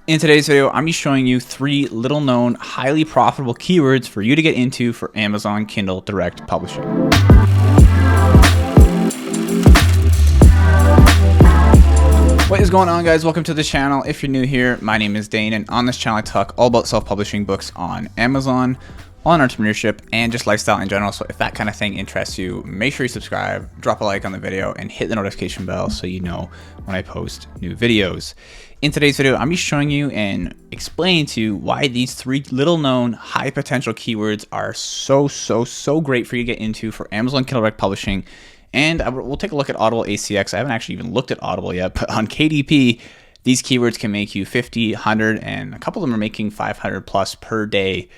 In today's video, I'm just showing you 3 little known, highly profitable keywords for you to get into for Amazon Kindle Direct Publishing. What is going on, guys? Welcome to the channel. If you're new here, my name is Dane, and on this channel I talk all about self-publishing books on Amazon, on entrepreneurship, and just lifestyle in general. So if that kind of thing interests you, make sure you subscribe, drop a like on the video, and hit the notification bell so you know when I post new videos. In today's video, I'm just showing you and explaining to you why these 3 little known high potential keywords are so great for you to get into for Amazon Kindle Direct Publishing. And we'll take a look at Audible ACX. I haven't actually even looked at Audible yet, but on KDP, these keywords can make you 50, 100, and a couple of them are making 500 plus per day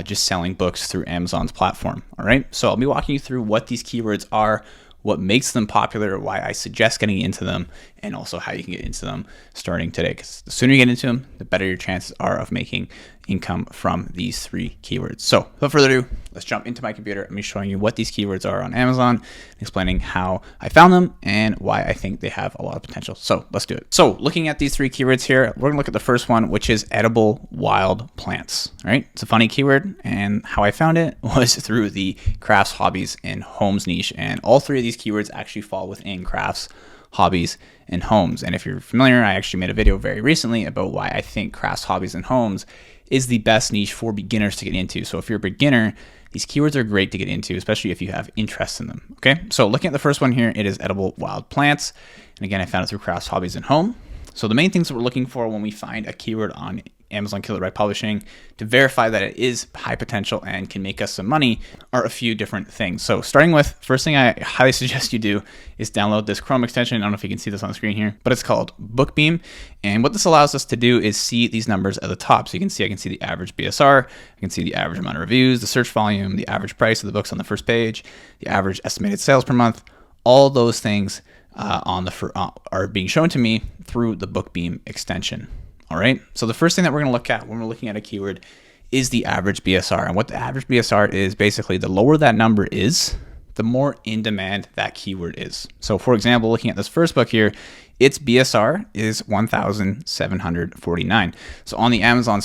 just selling books through Amazon's platform. All right, so I'll be walking you through what these keywords are, what makes them popular, why I suggest getting into them, and also how you can get into them starting today. Because the sooner you get into them, the better your chances are of making income from these 3 keywords. So without further ado, let's jump into my computer. I'm showing you what these keywords are on Amazon, explaining how I found them and why I think they have a lot of potential. So let's do it. So looking at these 3 keywords here, we're gonna look at the first one, which is edible wild plants. All right, it's a funny keyword, and how I found it was through the crafts, hobbies, and homes niche. And all 3 of these keywords actually fall within crafts, hobbies, and homes. And if you're familiar, I actually made a video very recently about why I think crafts, hobbies, and homes is the best niche for beginners to get into. So if you're a beginner, these keywords are great to get into, especially if you have interest in them. Okay, so looking at the first one here, it is edible wild plants. And again, I found it through crafts, hobbies, and home. So the main things that we're looking for when we find a keyword on Amazon Kindle Direct Publishing to verify that it is high potential and can make us some money are a few different things. So starting with, first thing I highly suggest you do is download this Chrome extension. I don't know if you can see this on the screen here, but it's called Bookbeam. And what this allows us to do is see these numbers at the top. So you can see, I can see the average BSR, I can see the average amount of reviews, the search volume, the average price of the books on the first page, the average estimated sales per month. All those things are being shown to me through the Bookbeam extension. All right, so the first thing that we're going to look at when we're looking at a keyword is the average BSR. And what the average BSR is, basically the lower that number is, the more in demand that keyword is. So for example, looking at this first book here, its BSR is 1,749. So on the Amazon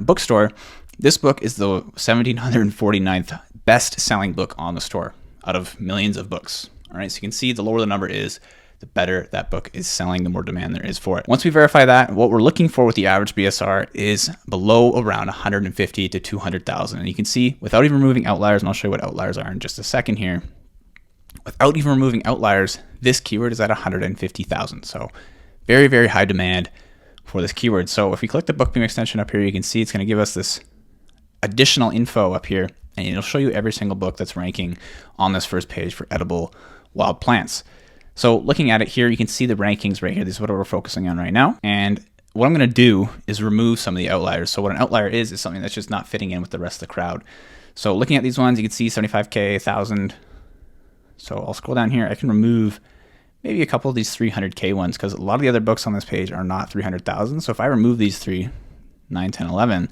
bookstore, this book is the 1,749th best selling book on the store out of millions of books. All right, so you can see the lower the number is, the better that book is selling, the more demand there is for it. Once we verify that, what we're looking for with the average BSR is below around 150 to 200,000. And you can see without even removing outliers, and I'll show you what outliers are in just a second here. Without even removing outliers, this keyword is at 150,000. So very high demand for this keyword. So if we click the Bookbeam extension up here, you can see it's going to give us this additional info up here, and it'll show you every single book that's ranking on this first page for edible wild plants. So looking at it here, you can see the rankings right here. This is what we're focusing on right now. And what I'm going to do is remove some of the outliers. So what an outlier is something that's just not fitting in with the rest of the crowd. So looking at these ones, you can see 75K, 1,000. So I'll scroll down here. I can remove maybe a couple of these 300K ones because a lot of the other books on this page are not 300,000. So if I remove these 3, 9, 10, 11,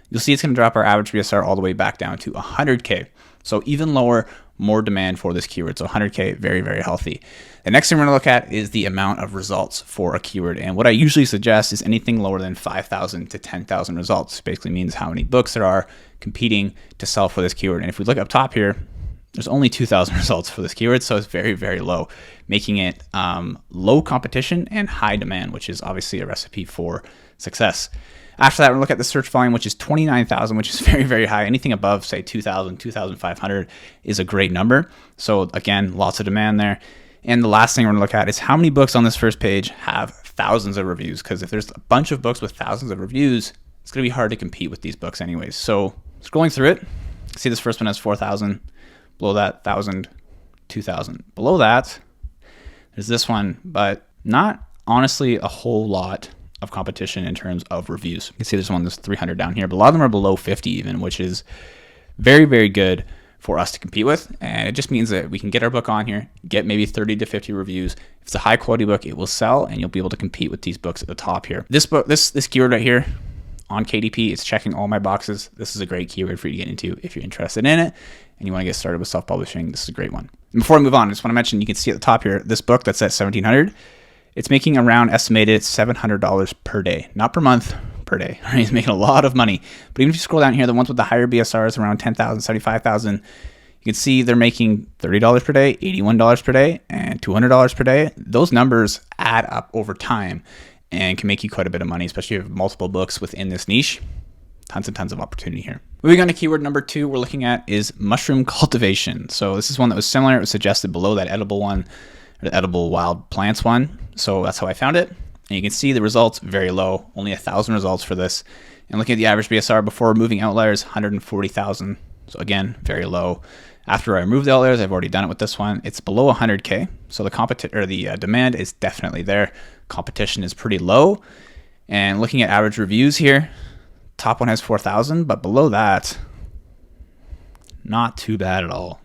you'll see it's going to drop our average BSR all the way back down to 100K. So even lower, more demand for this keyword. So 100K, very healthy. The next thing we're gonna look at is the amount of results for a keyword. And what I usually suggest is anything lower than 5,000 to 10,000 results. Basically means how many books there are competing to sell for this keyword. And if we look up top here, there's only 2,000 results for this keyword. So it's very low, making it low competition and high demand, which is obviously a recipe for success. After that, we're going to look at the search volume, which is 29,000, which is very high. Anything above, say, 2,000, 2,500 is a great number. So again, lots of demand there. And the last thing we're going to look at is how many books on this first page have thousands of reviews. Because if there's a bunch of books with thousands of reviews, it's going to be hard to compete with these books anyways. So scrolling through it, see this first one has 4,000. Below that, 1,000, 2,000. Below that, there's this one, but not honestly a whole lot of competition in terms of reviews. You can see there's one that's 300 down here, but a lot of them are below 50 even, which is very good for us to compete with. And it just means that we can get our book on here, get maybe 30 to 50 reviews. If it's a high quality book, it will sell and you'll be able to compete with these books at the top here. This book, this keyword right here on KDP, it's checking all my boxes. This is a great keyword for you to get into if you're interested in it and you want to get started with self-publishing. This is a great one. And before I move on, I just want to mention, you can see at the top here, this book that's at $1,700, it's making around estimated $700 per day, not per month, per day. Right? He's making a lot of money. But even if you scroll down here, the ones with the higher BSRs around 10,000, 75,000, you can see they're making $30 per day, $81 per day, and $200 per day. Those numbers add up over time and can make you quite a bit of money, especially if you have multiple books within this niche. Tons and tons of opportunity here. Moving on to keyword number 2 we're looking at is mushroom cultivation. So this is one that was similar. It was suggested below that edible one, or the edible wild plants one. So that's how I found it. And you can see the results very low, only 1,000 results for this. And looking at the average BSR before removing outliers, 140,000. So again, very low. After I remove the outliers, I've already done it with this one. It's below 100K. So the demand is definitely there. Competition is pretty low. And looking at average reviews here, top one has 4,000, but below that, not too bad at all.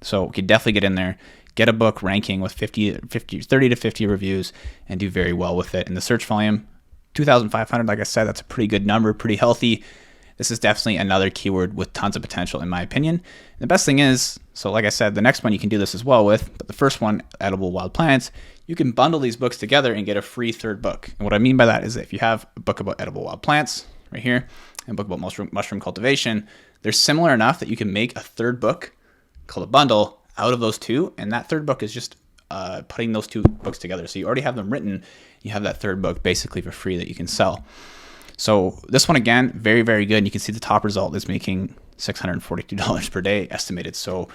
So we could definitely get in there, get a book ranking with 30 to 50 reviews, and do very well with it. And the search volume, 2,500, like I said, that's a pretty good number, pretty healthy. This is definitely another keyword with tons of potential, in my opinion. And the best thing is, so like I said, the next one you can do this as well with, but the first one, edible wild plants, you can bundle these books together and get a free third book. And what I mean by that is that if you have a book about edible wild plants right here, and a book about mushroom cultivation, they're similar enough that you can make a third book called a bundle out of those two, and that third book is just putting those two books together. So you already have them written, you have that third book basically for free that you can sell. So this one, again, very, very good. And you can see the top result is making $642 per day estimated. So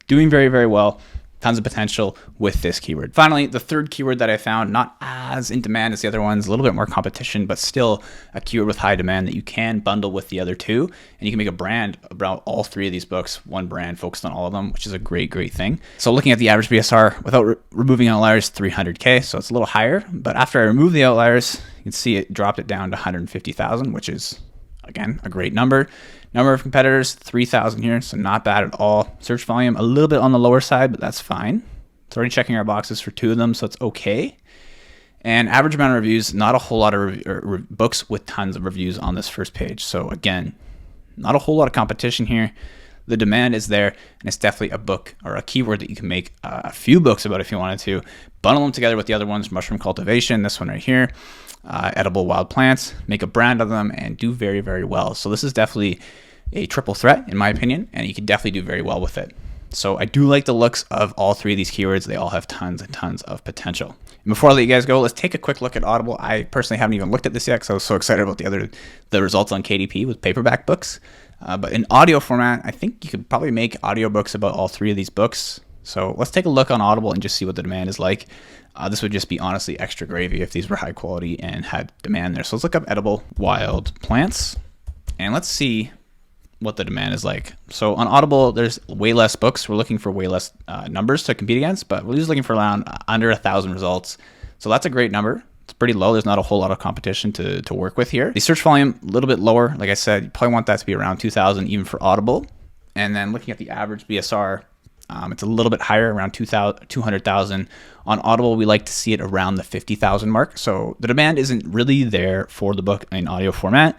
doing very, very well. Tons of potential with this keyword. Finally, the third keyword that I found, not as in demand as the other ones, a little bit more competition, but still a keyword with high demand that you can bundle with the other two. And you can make a brand about all three of these books, one brand focused on all of them, which is a great, great thing. So looking at the average BSR without removing outliers, 300K. So it's a little higher. But after I remove the outliers, you can see it dropped it down to 150,000, which is, again, a great number. Number of competitors, 3,000 here, so not bad at all. Search volume, a little bit on the lower side, but that's fine. It's already checking our boxes for 2 of them, so it's okay. And average amount of reviews, not a whole lot of books with tons of reviews on this first page. So again, not a whole lot of competition here. The demand is there, and it's definitely a book or a keyword that you can make a few books about if you wanted to. Bundle them together with the other ones, mushroom cultivation, this one right here, edible wild plants, make a brand of them, and do very, very well. So this is definitely a triple threat, in my opinion, and you can definitely do very well with it. So I do like the looks of all three of these keywords. They all have tons and tons of potential. And before I let you guys go, let's take a quick look at Audible. I personally haven't even looked at this yet because I was so excited about the results on KDP with paperback books. But in audio format, I think you could probably make audiobooks about all three of these books. So let's take a look on Audible and just see what the demand is like. This would just be honestly extra gravy if these were high quality and had demand there. So let's look up edible wild plants and let's see what the demand is like. So on Audible, there's way less books. We're looking for way less numbers to compete against, but we're just looking for around under 1,000 results. So that's a great number. It's pretty low. There's not a whole lot of competition to work with here. The search volume, a little bit lower. Like I said, you probably want that to be around 2,000 even for Audible. And then looking at the average BSR, it's a little bit higher, around 200,000. On Audible, we like to see it around the 50,000 mark. So the demand isn't really there for the book in audio format,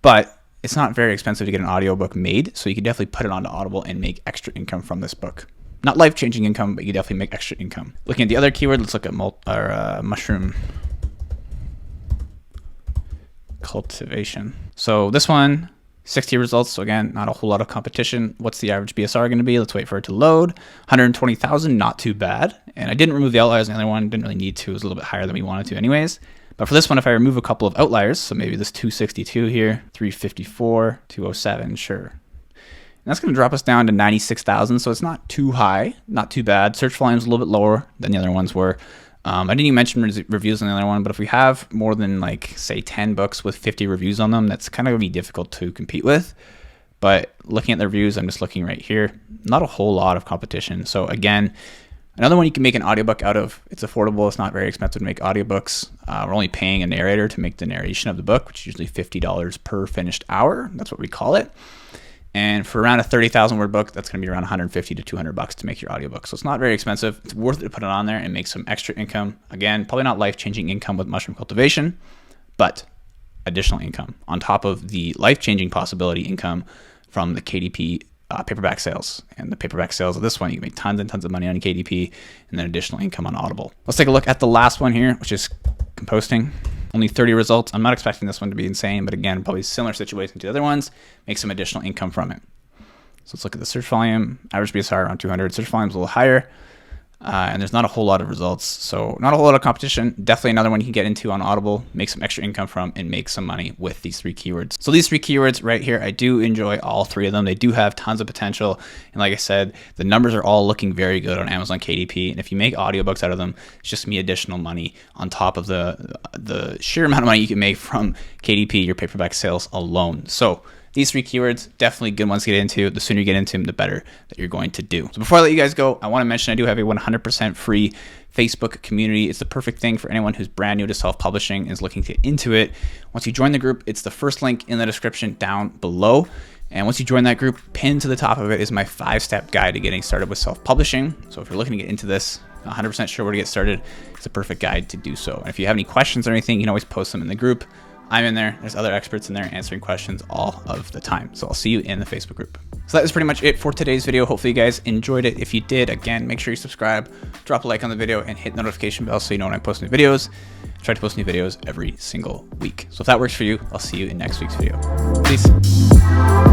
but it's not very expensive to get an audiobook made. So you can definitely put it onto Audible and make extra income from this book. Not life-changing income, but you definitely make extra income. Looking at the other keyword, let's look at mushroom cultivation. So this one, 60 results. So again, not a whole lot of competition. What's the average BSR going to be? Let's wait for it to load. 120,000, not too bad. And I didn't remove the outliers on the other one. Didn't really need to. It was a little bit higher than we wanted to anyways. But for this one, if I remove a couple of outliers, so maybe this 262 here, 354, 207, sure. And that's going to drop us down to 96,000. So it's not too high, not too bad. Search volume is a little bit lower than the other ones were. I didn't even mention reviews on the other one, but if we have more than like say 10 books with 50 reviews on them, that's kind of going to be difficult to compete with. But looking at the reviews, I'm just looking right here, not a whole lot of competition. So again, another one you can make an audiobook out of. It's affordable. It's not very expensive to make audiobooks. We're only paying a narrator to make the narration of the book, which is usually $50 per finished hour. That's what we call it. And for around a 30,000 word book, that's going to be around 150 to 200 bucks to make your audiobook. So it's not very expensive. It's worth it to put it on there and make some extra income. Again, probably not life-changing income with mushroom cultivation, but additional income on top of the life-changing possibility income from the KDP paperback sales. And the paperback sales of this one, you can make tons and tons of money on KDP and then additional income on Audible. Let's take a look at the last one here, which is composting. only 30 results. I'm not expecting this one to be insane, but again, probably similar situation to the other ones. Make some additional income from it. So let's look at the search volume. Average BSR around 200. Search volume is a little higher. And there's not a whole lot of results. So not a whole lot of competition. Definitely another one you can get into on Audible, make some extra income from, and make some money with these 3 keywords. So these 3 keywords right here, I do enjoy all 3 of them. They do have tons of potential. And like I said, the numbers are all looking very good on Amazon KDP. And if you make audiobooks out of them, it's just me additional money on top of the sheer amount of money you can make from KDP, your paperback sales alone. So these 3 keywords, definitely good ones to get into. The sooner you get into them, the better that you're going to do. So before I let you guys go, I want to mention I do have a 100% free Facebook community. It's the perfect thing for anyone who's brand new to self-publishing and is looking to get into it. Once you join the group, it's the first link in the description down below. And once you join that group, pinned to the top of it is my 5-step guide to getting started with self-publishing. So if you're looking to get into this, 100% sure where to get started, it's a perfect guide to do so. And if you have any questions or anything, you can always post them in the group. I'm in there. There's other experts in there answering questions all of the time. So I'll see you in the Facebook group. So that is pretty much it for today's video. Hopefully you guys enjoyed it. If you did, again, make sure you subscribe, drop a like on the video, and hit the notification bell so you know when I post new videos. I try to post new videos every single week. So if that works for you, I'll see you in next week's video. Peace.